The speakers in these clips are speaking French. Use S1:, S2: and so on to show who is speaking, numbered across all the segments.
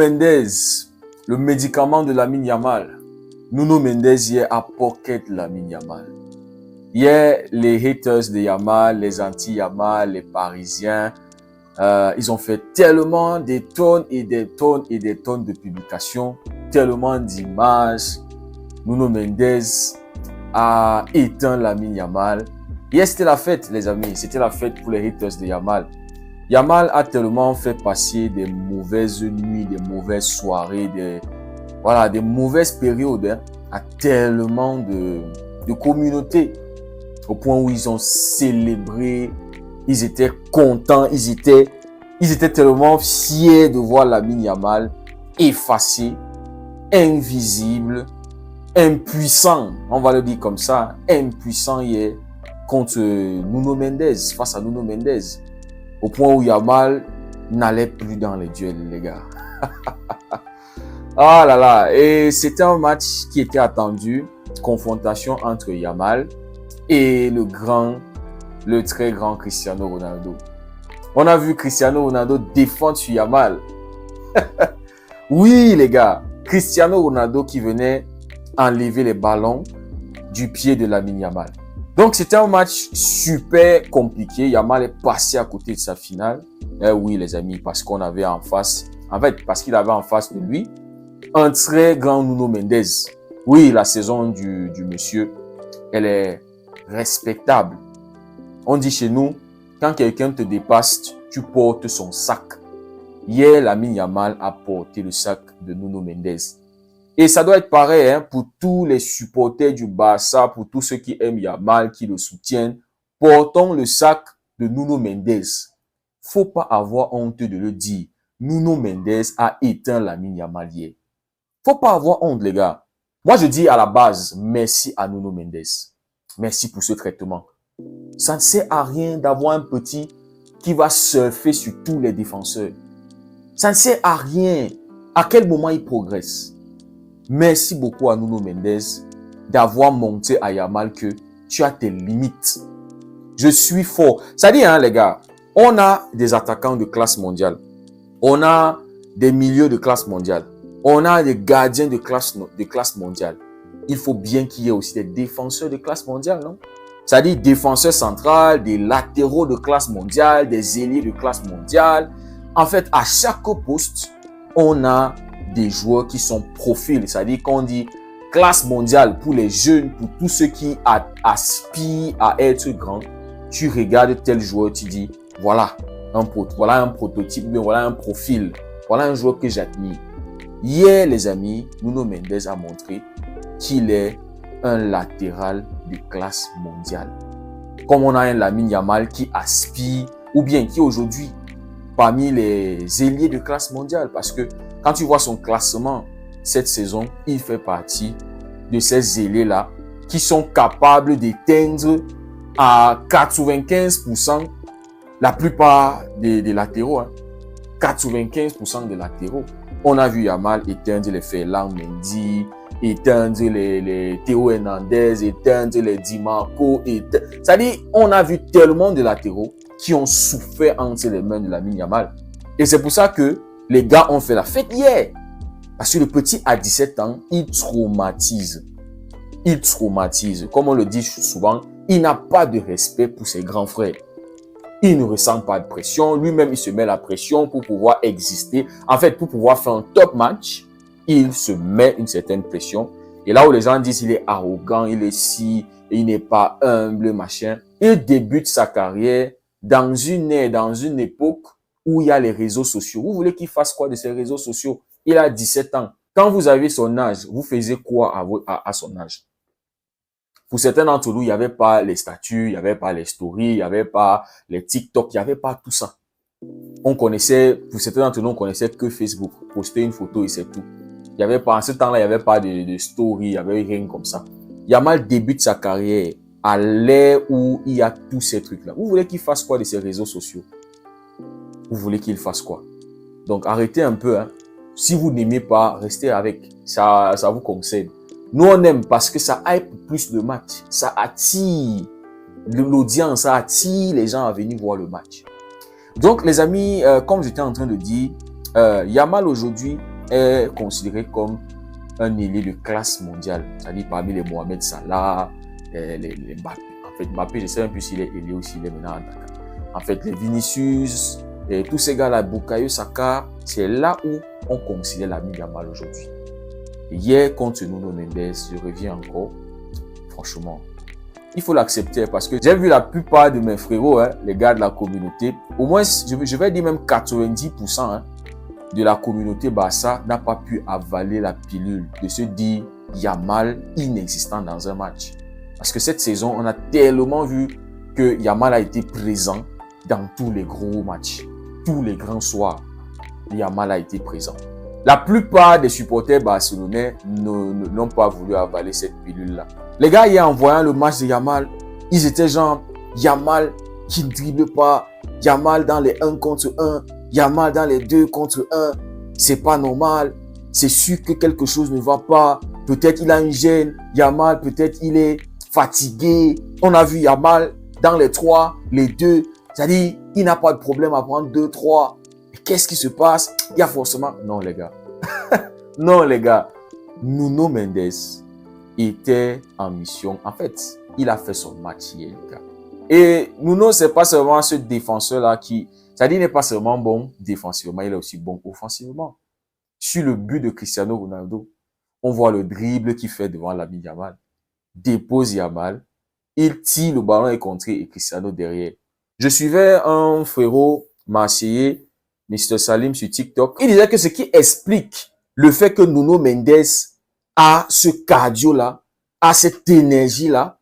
S1: Mendes, le médicament de Lamine Yamal. Nuno Mendes hier a pocket Lamine Yamal. Hier, les haters de Yamal, les anti-Yamal, les Parisiens, ils ont fait tellement des tonnes et des tonnes et des tonnes de publications, tellement d'images. Nuno Mendes a éteint Lamine Yamal. Hier, c'était la fête, les amis. C'était la fête pour les haters de Yamal. Yamal a tellement fait passer des mauvaises nuits, des mauvaises soirées, des mauvaises périodes à tellement de communautés. Au point où ils ont célébré, ils étaient contents, ils étaient tellement fiers de voir Lamine Yamal effacé, invisible, impuissant, on va le dire comme ça, impuissant hier contre Nuno Mendes, face à Nuno Mendes. Au point où Yamal n'allait plus dans les duels, les gars. Ah là là, et c'était un match qui était attendu, confrontation entre Yamal et le très grand Cristiano Ronaldo. On a vu Cristiano Ronaldo défendre sur Yamal. Oui, les gars, Cristiano Ronaldo qui venait enlever les ballons du pied de Lamine Yamal. Donc, c'était un match super compliqué. Yamal est passé à côté de sa finale. Eh oui, les amis, parce qu'on avait en face, parce qu'il avait en face de lui un très grand Nuno Mendes. Oui, la saison du monsieur, elle est respectable. On dit chez nous, quand quelqu'un te dépasse, tu portes son sac. Hier, Lamine Yamal a porté le sac de Nuno Mendes. Et ça doit être pareil pour tous les supporters du Barça, pour tous ceux qui aiment Yamal, qui le soutiennent. Portons le sac de Nuno Mendes. Faut pas avoir honte de le dire. Nuno Mendes a éteint Lamine Yamal hier. Faut pas avoir honte, les gars. Moi, je dis à la base, merci à Nuno Mendes. Merci pour ce traitement. Ça ne sert à rien d'avoir un petit qui va surfer sur tous les défenseurs. Ça ne sert à rien. À quel moment il progresse? Merci beaucoup à Nuno Mendes d'avoir montré à Yamal que tu as tes limites. Je suis fort. Ça dit, les gars, on a des attaquants de classe mondiale. On a des milieux de classe mondiale. On a des gardiens de classe mondiale. Il faut bien qu'il y ait aussi des défenseurs de classe mondiale, non? Ça dit défenseurs centrales, des latéraux de classe mondiale, des ailiers de classe mondiale. En fait, à chaque poste, on a des joueurs qui sont profils. C'est-à-dire qu'on dit classe mondiale pour les jeunes, pour tous ceux qui aspirent à être grands. Tu regardes tel joueur, tu dis, voilà un prototype, mais voilà un profil. Voilà un joueur que j'admire. Hier, les amis, Nuno Mendes a montré qu'il est un latéral de classe mondiale. Comme on a un Lamine Yamal qui aspire, ou bien qui aujourd'hui, parmi les ailiers de classe mondiale, parce que quand tu vois son classement cette saison, il fait partie de ces ailiers-là qui sont capables d'éteindre à 95% la plupart des latéraux. 95% des latéraux. On a vu Yamal éteindre les Ferland Mendy, éteindre les Théo Hernandez, éteindre les Di Marco. C'est-à-dire, on a vu tellement de latéraux qui ont souffert entre les mains de Lamine Yamal. Et c'est pour ça que les gars ont fait la fête hier. Parce que le petit à 17 ans, il traumatise. Il traumatise. Comme on le dit souvent, il n'a pas de respect pour ses grands frères. Il ne ressent pas de pression. Lui-même, il se met la pression pour pouvoir exister. En fait, pour pouvoir faire un top match, il se met une certaine pression. Et là où les gens disent qu'il est arrogant, il est si, il n'est pas humble, machin. Il débute sa carrière dans une époque où il y a les réseaux sociaux. Vous voulez qu'il fasse quoi de ces réseaux sociaux? Il a 17 ans. Quand vous avez son âge, vous faisiez quoi à son âge? Pour certains d'entre nous, il n'y avait pas les statuts, il n'y avait pas les stories, il n'y avait pas les TikTok, il n'y avait pas tout ça. Pour certains d'entre nous, on connaissait que Facebook. Poster une photo et c'est tout. Il y avait pas, en ce temps-là, il n'y avait pas de story, il n'y avait rien comme ça. Yamal débute sa carrière à l'ère où il y a tous ces trucs-là. Vous voulez qu'il fasse quoi de ces réseaux sociaux? Vous voulez qu'il fasse quoi? Donc, arrêtez un peu. Si vous n'aimez pas, restez avec. Ça vous concerne. Nous, on aime parce que ça hype plus le match. Ça attire l'audience, ça attire les gens à venir voir le match. Donc, les amis, comme j'étais en train de dire, Yamal aujourd'hui est considéré comme un ailier de classe mondiale. C'est-à-dire parmi les Mohamed Salah, les Mbappé. En fait, Mbappé, je ne sais même plus s'il est ailier ou s'il est maintenant attaquant. En fait, les Vinicius, et tous ces gars-là, Bukayo Saka, c'est là où on considère Lamine Yamal aujourd'hui. Hier, contre Nuno Mendes, je reviens encore, franchement, il faut l'accepter parce que j'ai vu la plupart de mes frérots, les gars de la communauté, au moins, je vais dire même 90% de la communauté Barça n'a pas pu avaler la pilule de se dire Yamal inexistant dans un match. Parce que cette saison, on a tellement vu que Yamal a été présent dans tous les gros matchs, tous les grands soirs. Yamal a été présent. La plupart des supporters barcelonais n'ont pas voulu avaler cette pilule-là. Les gars, hier, en voyant le match de Yamal, ils étaient genre, Yamal qui ne dribble pas, Yamal dans les 1 contre 1, Yamal dans les 2 contre 1, c'est pas normal, c'est sûr que quelque chose ne va pas, peut-être il a une gêne, Yamal, peut-être il est fatigué, on a vu Yamal dans les 3, les 2, c'est-à-dire, il n'a pas de problème à prendre 2, 3, qu'est-ce qui se passe? Il y a forcément... Non, les gars. Non, les gars. Nuno Mendes était en mission. En fait, il a fait son match hier, les gars. Et Nuno, c'est pas seulement ce défenseur-là qui... C'est-à-dire, il n'est pas seulement bon défensivement, il est aussi bon offensivement. Sur le but de Cristiano Ronaldo, on voit le dribble qu'il fait devant Lamine Yamal. Dépose Yamal. Il tire le ballon et contré et Cristiano derrière. Je suivais un frérot marseillais, Mr. Salim sur TikTok. Il disait que ce qui explique le fait que Nuno Mendes a ce cardio-là, a cette énergie-là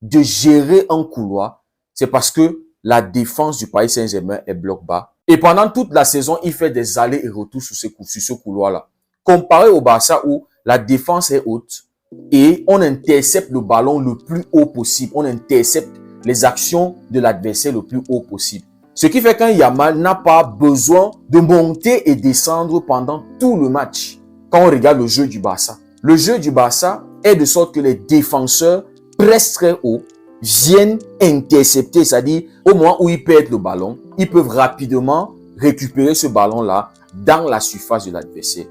S1: de gérer un couloir, c'est parce que la défense du Paris Saint-Germain est bloc bas. Et pendant toute la saison, il fait des allers et retours sur ce couloir-là. Comparé au Barça où la défense est haute et on intercepte le ballon le plus haut possible. On intercepte les actions de l'adversaire le plus haut possible. Ce qui fait qu'un Yamal n'a pas besoin de monter et descendre pendant tout le match. Quand on regarde le jeu du Barça. Le jeu du Barça est de sorte que les défenseurs pressent très haut, viennent intercepter, c'est-à-dire au moment où ils perdent le ballon, ils peuvent rapidement récupérer ce ballon-là dans la surface de l'adversaire.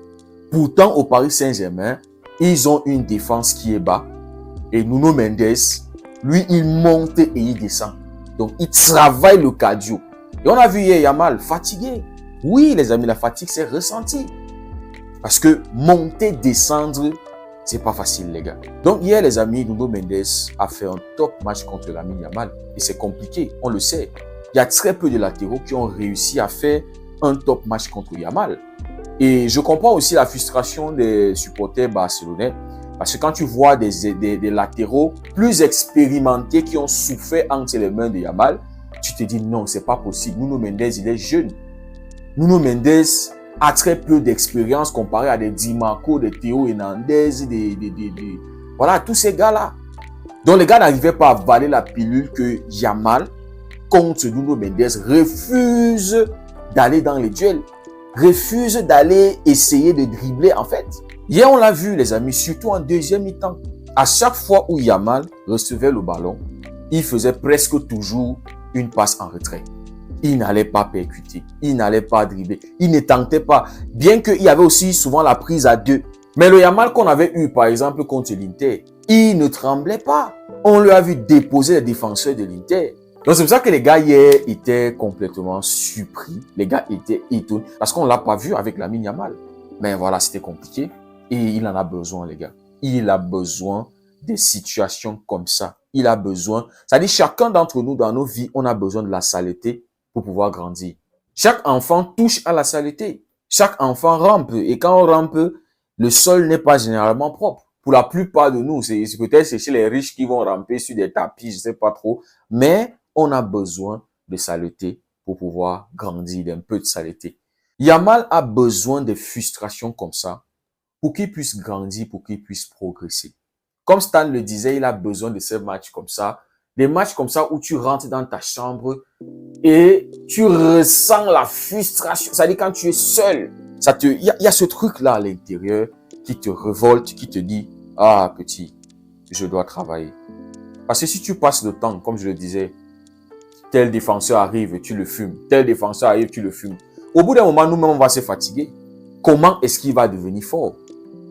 S1: Pourtant, au Paris Saint-Germain, ils ont une défense qui est bas. Et Nuno Mendes, lui, il monte et il descend. Donc, il travaille le cardio. Et on a vu hier Yamal fatigué. Oui, les amis, la fatigue s'est ressentie. Parce que monter, descendre, c'est pas facile, les gars. Donc, hier, les amis, Nuno Mendes a fait un top match contre Lamine Yamal. Et c'est compliqué, on le sait. Il y a très peu de latéraux qui ont réussi à faire un top match contre Yamal. Et je comprends aussi la frustration des supporters barcelonais. Parce que quand tu vois des latéraux plus expérimentés qui ont souffert entre les mains de Yamal, tu te dis non, c'est pas possible. Nuno Mendes, il est jeune. Nuno Mendes a très peu d'expérience comparé à des Di Marco, des Théo Hernandez, voilà, tous ces gars-là. Donc les gars n'arrivaient pas à avaler la pilule que Yamal, contre Nuno Mendes, refuse d'aller dans les duels, refuse d'aller essayer de dribbler en fait. Hier, on l'a vu, les amis, surtout en deuxième mi-temps. À chaque fois où Yamal recevait le ballon, il faisait presque toujours une passe en retrait. Il n'allait pas percuter, il n'allait pas dribbler, il ne tentait pas. Bien qu'il y avait aussi souvent la prise à deux. Mais le Yamal qu'on avait eu, par exemple, contre l'Inter, il ne tremblait pas. On lui a vu déposer les défenseurs de l'Inter. Donc c'est pour ça que les gars hier étaient complètement surpris. Les gars étaient étonnés parce qu'on ne l'a pas vu avec Lamine Yamal. Mais voilà, c'était compliqué. Et il en a besoin, les gars. Il a besoin des situations comme ça. Il a besoin, c'est-à-dire chacun d'entre nous dans nos vies, on a besoin de la saleté pour pouvoir grandir. Chaque enfant touche à la saleté. Chaque enfant rampe. Et quand on rampe, le sol n'est pas généralement propre. Pour la plupart de nous, c'est peut-être chez les riches qui vont ramper sur des tapis, je sais pas trop. Mais on a besoin de saleté pour pouvoir grandir, d'un peu de saleté. Yamal a besoin de frustrations comme ça pour qu'il puisse grandir, pour qu'il puisse progresser. Comme Stan le disait, il a besoin de ces matchs comme ça. Des matchs comme ça où tu rentres dans ta chambre et tu ressens la frustration. C'est-à-dire quand tu es seul, il y a ce truc-là à l'intérieur qui te révolte, qui te dit « Ah, petit, je dois travailler. » Parce que si tu passes le temps, comme je le disais, tel défenseur arrive, tu le fumes. Tel défenseur arrive, tu le fumes. Au bout d'un moment, nous-mêmes, on va se fatiguer. comment est-ce qu'il va devenir fort?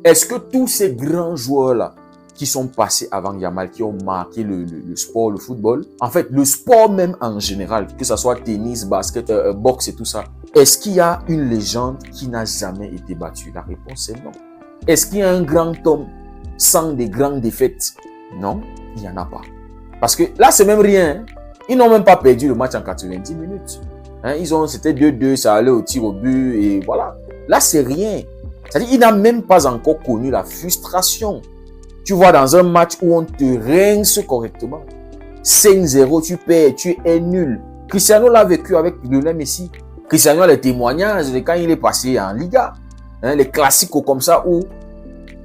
S1: Est-ce que tous ces grands joueurs-là qui sont passés avant Yamal, qui ont marqué le sport, le football, en fait, le sport même en général, que ce soit tennis, basket, boxe et tout ça, est-ce qu'il y a une légende qui n'a jamais été battue? La réponse est non. Est-ce qu'il y a un grand homme sans des grandes défaites? Non, il n'y en a pas. Parce que là, c'est même rien. Ils n'ont même pas perdu le match en 90 minutes. C'était 2-2, ça allait au tir au but et voilà. Là, c'est rien. C'est-à-dire qu'il n'a même pas encore connu la frustration. Tu vois, dans un match où on te rince correctement, 5-0, tu perds, tu es nul. Cristiano l'a vécu avec Lionel Messi. Cristiano a les témoignages de quand il est passé en Liga. Les classiques comme ça où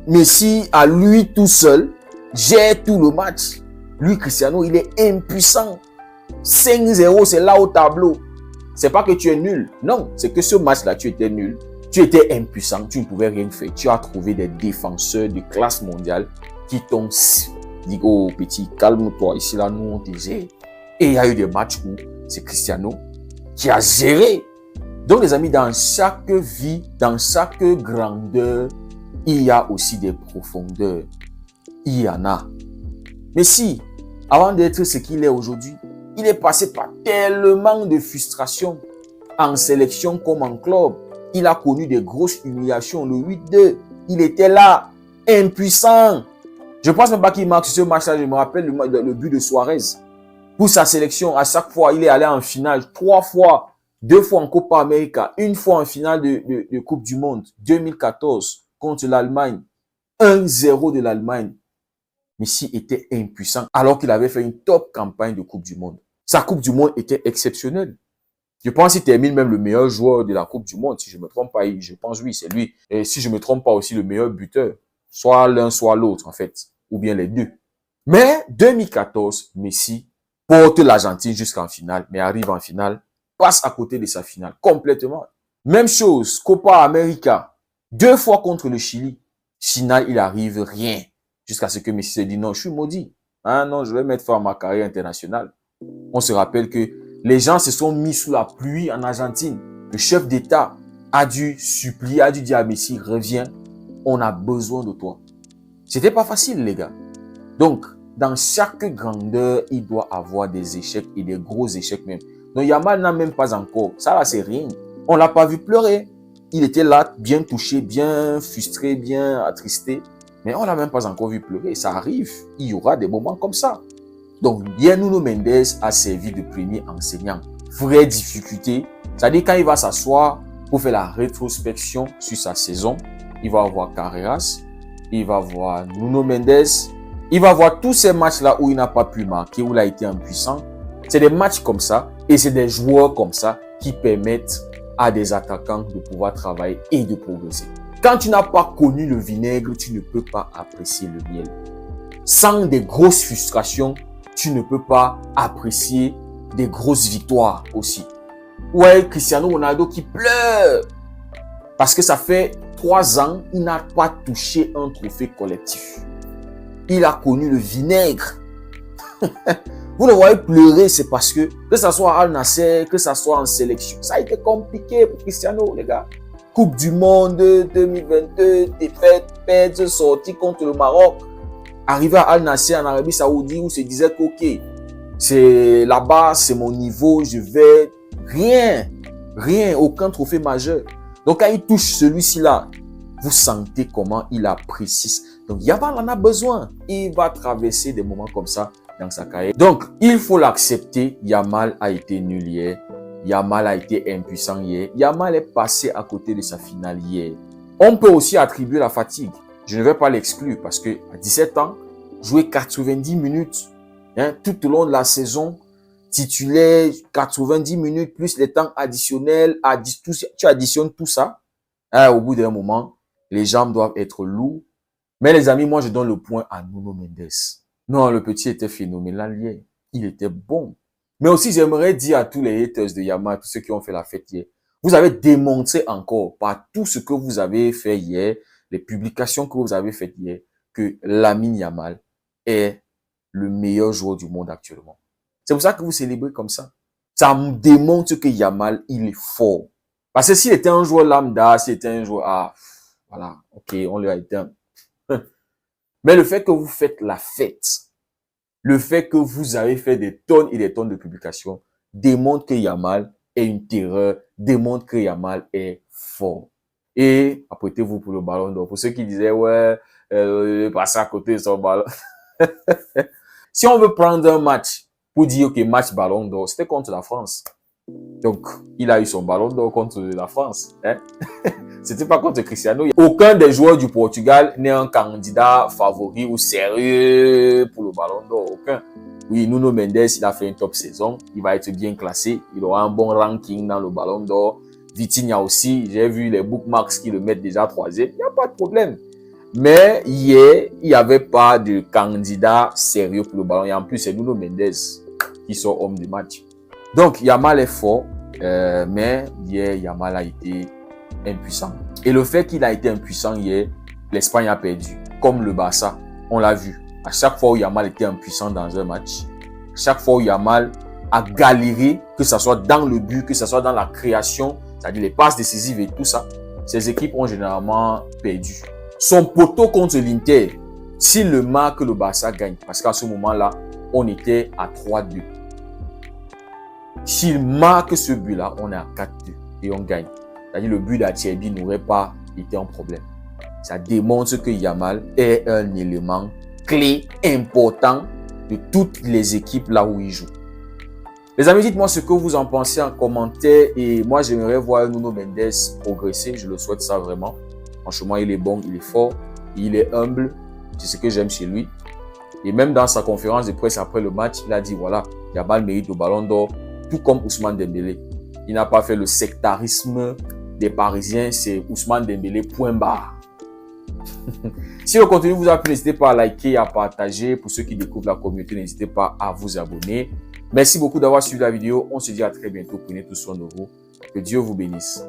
S1: Messi, à lui tout seul, gère tout le match. Lui, Cristiano, il est impuissant. 5-0, c'est là au tableau. C'est pas que tu es nul. Non, c'est que ce match-là, tu étais nul. Tu étais impuissant, tu ne pouvais rien faire. Tu as trouvé des défenseurs de classe mondiale qui t'ont dit, oh petit, calme-toi, ici là, nous on te gère. Et il y a eu des matchs où c'est Cristiano qui a géré. Donc les amis, dans chaque vie, dans chaque grandeur, il y a aussi des profondeurs. Il y en a. Mais si, avant d'être ce qu'il est aujourd'hui, il est passé par tellement de frustrations en sélection comme en club. Il a connu des grosses humiliations. Le 8-2, il était là, impuissant. Je pense même pas qu'il marque ce match-là. Je me rappelle le but de Suarez. Pour sa sélection, à chaque fois, il est allé en finale 3 fois. 2 fois en Copa América, 1 fois en finale de Coupe du Monde, 2014 contre l'Allemagne, 1-0 de l'Allemagne. Messi était impuissant alors qu'il avait fait une top campagne de Coupe du Monde. Sa Coupe du Monde était exceptionnelle. Je pense qu'il termine même le meilleur joueur de la Coupe du Monde. Si je ne me trompe pas, je pense oui, c'est lui. Et si je ne me trompe pas aussi, le meilleur buteur. Soit l'un, soit l'autre, en fait. Ou bien les deux. Mais 2014, Messi porte l'Argentine jusqu'en finale, mais arrive en finale, passe à côté de sa finale, complètement. Même chose, Copa América, 2 fois contre le Chili. Finale, il arrive rien. Jusqu'à ce que Messi se dit, non, je suis maudit. Non, je vais mettre fin à ma carrière internationale. On se rappelle que les gens se sont mis sous la pluie en Argentine. Le chef d'État a dû supplier, a dû dire à Messi, reviens, on a besoin de toi. C'était pas facile, les gars. Donc, dans chaque grandeur, il doit avoir des échecs et des gros échecs même. Donc, Yamal n'a même pas encore. Ça là, c'est rien. On l'a pas vu pleurer. Il était là, bien touché, bien frustré, bien attristé. Mais on l'a même pas encore vu pleurer. Ça arrive. Il y aura des moments comme ça. Donc, bien Nuno Mendes a servi de premier enseignant. Vraie difficulté. C'est-à-dire, quand il va s'asseoir pour faire la rétrospection sur sa saison, il va voir Carreras, il va voir Nuno Mendes, il va voir tous ces matchs-là où il n'a pas pu marquer, où il a été impuissant. C'est des matchs comme ça et c'est des joueurs comme ça qui permettent à des attaquants de pouvoir travailler et de progresser. Quand tu n'as pas connu le vinaigre, tu ne peux pas apprécier le miel. Sans des grosses frustrations, tu ne peux pas apprécier des grosses victoires aussi. Ouais, Cristiano Ronaldo qui pleure parce que ça fait 3 ans, il n'a pas touché un trophée collectif. Il a connu le vinaigre. Vous le voyez pleurer, c'est parce que ça soit à Al Nassr, que ça soit en sélection, ça a été compliqué pour Cristiano, les gars. Coupe du Monde 2022, défaite, perte, sortie contre le Maroc. Arrivé à Al Nassr en Arabie Saoudite où se disait que ok, c'est là-bas, c'est mon niveau, je vais rien, aucun trophée majeur. Donc quand il touche celui-ci là, vous sentez comment il apprécie. Donc Yamal en a besoin. Il va traverser des moments comme ça dans sa carrière. Donc il faut l'accepter. Yamal a été nul hier. Yamal a été impuissant hier. Yamal est passé à côté de sa finale hier. On peut aussi attribuer la fatigue. Je ne vais pas l'exclure parce que à 17 ans, jouer 90 minutes tout au long de la saison, titulaire 90 minutes plus les temps additionnels, tu additionnes tout ça. Au bout d'un moment, les jambes doivent être lourdes. Mais les amis, moi je donne le point à Nuno Mendes. Non, le petit était phénoménal hier. Il était bon. Mais aussi, j'aimerais dire à tous les haters de Yamal, tous ceux qui ont fait la fête hier, vous avez démontré encore par tout ce que vous avez fait hier, les publications que vous avez faites hier, que Lamine Yamal est le meilleur joueur du monde actuellement. C'est pour ça que vous célébrez comme ça. Ça me démontre que Yamal, il est fort. Parce que s'il était un joueur lambda, s'il était un joueur, ah, voilà, ok, on lui a éteint. Mais le fait que vous faites la fête, le fait que vous avez fait des tonnes et des tonnes de publications démontre que Yamal est une terreur, démontre que Yamal est fort. Et apprêtez-vous pour le ballon d'or. Pour ceux qui disaient, ouais, passer à côté de son ballon. Si on veut prendre un match pour dire, ok, match ballon d'or, c'était contre la France. Donc, il a eu son ballon d'or contre la France. Hein? C'était pas contre Cristiano. Aucun des joueurs du Portugal n'est un candidat favori ou sérieux pour le ballon d'or. Aucun. Oui, Nuno Mendes, il a fait une top saison. Il va être bien classé. Il aura un bon ranking dans le ballon d'or. Vitinha aussi. J'ai vu les bookmarks qui le mettent déjà troisième. Il n'y a pas de problème. Mais hier, il n'y avait pas de candidat sérieux pour le ballon. Et en plus, c'est Nuno Mendes qui sort homme du match. Donc, Yamal est fort. Mais hier, Yamal a été impuissant. Et le fait qu'il a été impuissant hier, l'Espagne a perdu. Comme le Barça, on l'a vu. À chaque fois où Yamal était impuissant dans un match, à chaque fois où Yamal a galéré, que ce soit dans le but, que ce soit dans la création, c'est-à-dire les passes décisives et tout ça, ces équipes ont généralement perdu. Son poteau contre l'Inter, s'il le marque, le Barça gagne. Parce qu'à ce moment-là, on était à 3-2. S'il marque ce but-là, on est à 4-2 et on gagne. C'est-à-dire le but d'Acerbi n'aurait pas été un problème. Ça démontre que Yamal est un élément clé, important de toutes les équipes là où il joue. Les amis, dites-moi ce que vous en pensez en commentaire. Et moi, j'aimerais voir Nuno Mendes progresser. Je le souhaite ça vraiment. Franchement, il est bon, il est fort, il est humble. C'est ce que j'aime chez lui. Et même dans sa conférence de presse après le match, il a dit voilà, Yamal mérite le ballon d'or, tout comme Ousmane Dembélé. Il n'a pas fait le sectarisme des Parisiens, c'est Ousmane Dembélé, point barre. Si le contenu vous a plu, n'hésitez pas à liker et à partager. Pour ceux qui découvrent la communauté, n'hésitez pas à vous abonner. Merci beaucoup d'avoir suivi la vidéo. On se dit à très bientôt. Prenez tout soin de vous. Que Dieu vous bénisse.